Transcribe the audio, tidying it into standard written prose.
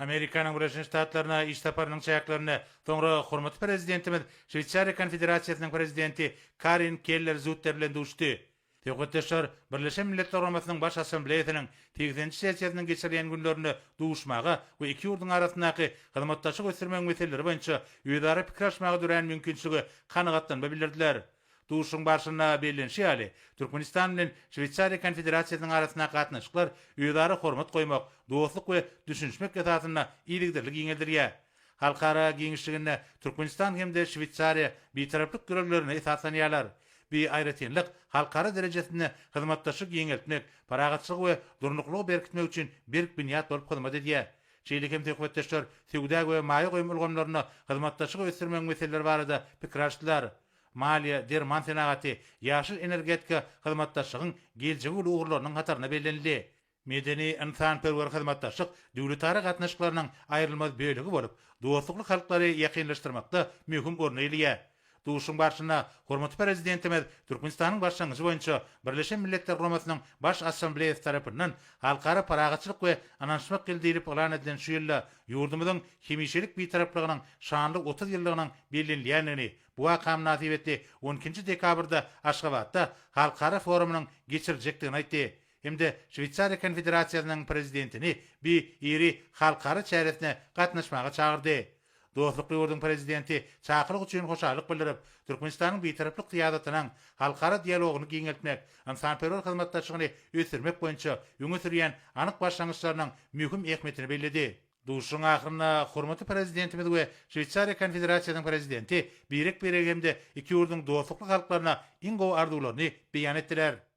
Amerikanın Birleşmiş Ştatlarına iş saparının çayaklarına sonra hormatly prezidentimiz Şweyçariya Konfederasyasının prezidenti Karin Keller-Sutter bilen duşdy. Teşekkürler. Birleşen Milletler Uramasının baş assambleyasının 8-nji sessiyasının geçirilen günlerini duşmaga we iki ýurdun arasyndaky hyzmatdaşlyk ösürmek meselleri boýunça ýödary pikirleşmäge duran mümkinçiligi kanagatlanma bildirdiler. Duşun başına bellenşi ýaly Türkmenistan bilen Şweyçariya Konfederasyasının arasynda gatnaşyklar ýödary hormat goýmak, dostluk we düşünşmek esasyna iýligdirlik giňeldirýär. Halkara giňişliginde Türkmenistan hemde Şweyçariya bitaraplyk görevlerini esaslanýarlar. Bir aýratynlyk halkara derejesinde hyzmatdaşlyk ýeňeltmek, paragatçylyk we durnuklygy berkitmek üçin berk binýat bolup hyzmat edýär. Şeýle hem teşekkürler Sewda we maýa goýum ulgamlaryna hyzmatdaşlyk ösürmek meseleleri barada pikir açdylar. Maliýe, derman senagaty, ýaşyl energetika hyzmatdaşlygyň geljegi ugurlarynyň hataryna bellenildi. Medeni insan-perwer hyzmatdaşlyk döwletara gatnaşyklarynyň aýrylmaz bölegi bolup, dostlukly halklary ýakynlaşdyrmakda möhüm orny elýär. Duşun başına hormatly prezidentimiz Türkmenistanyň başlangyjy boýunça Birleşen Milletler Uramasynyň baş assambleyasy tarapyndan halkara paragatçylyk we ananşmak geldirip alan edilen şu ýylda ýurdumyzyň hemişelik bitaraplygynyň şanly 30 ýyllygynyň bellenilýänini bu akam nasip etdi. 12 dekabrda Aşgabatda halkara forumynyň geçirijekdigini aýtdy. Hemde Şweyçariya Konfederasyasynyn prezidentini bir iri halkara çäresine gatnaşmaga çağırdy. Dostlukly ýurdun prezidenti çakylyk üçin hoşallyk bildirip, Türkmenistanyň bitaraplyk syýasatynyň halkara dialogyny giňeltmek, insan-perwer hyzmatdaşlygyny ösürmek boýunça ýöňe sürýän anyk başlangyçlarynyň möhüm ähmiýetini bellädi. Duşun ahyrynda hormatly prezidentimiz we Şweyçariya Konfederasyasynyn prezidenti birek beregemde iki ýurdun dostlukly halklaryna iň gowy arzuwlaryny beýan etdiler.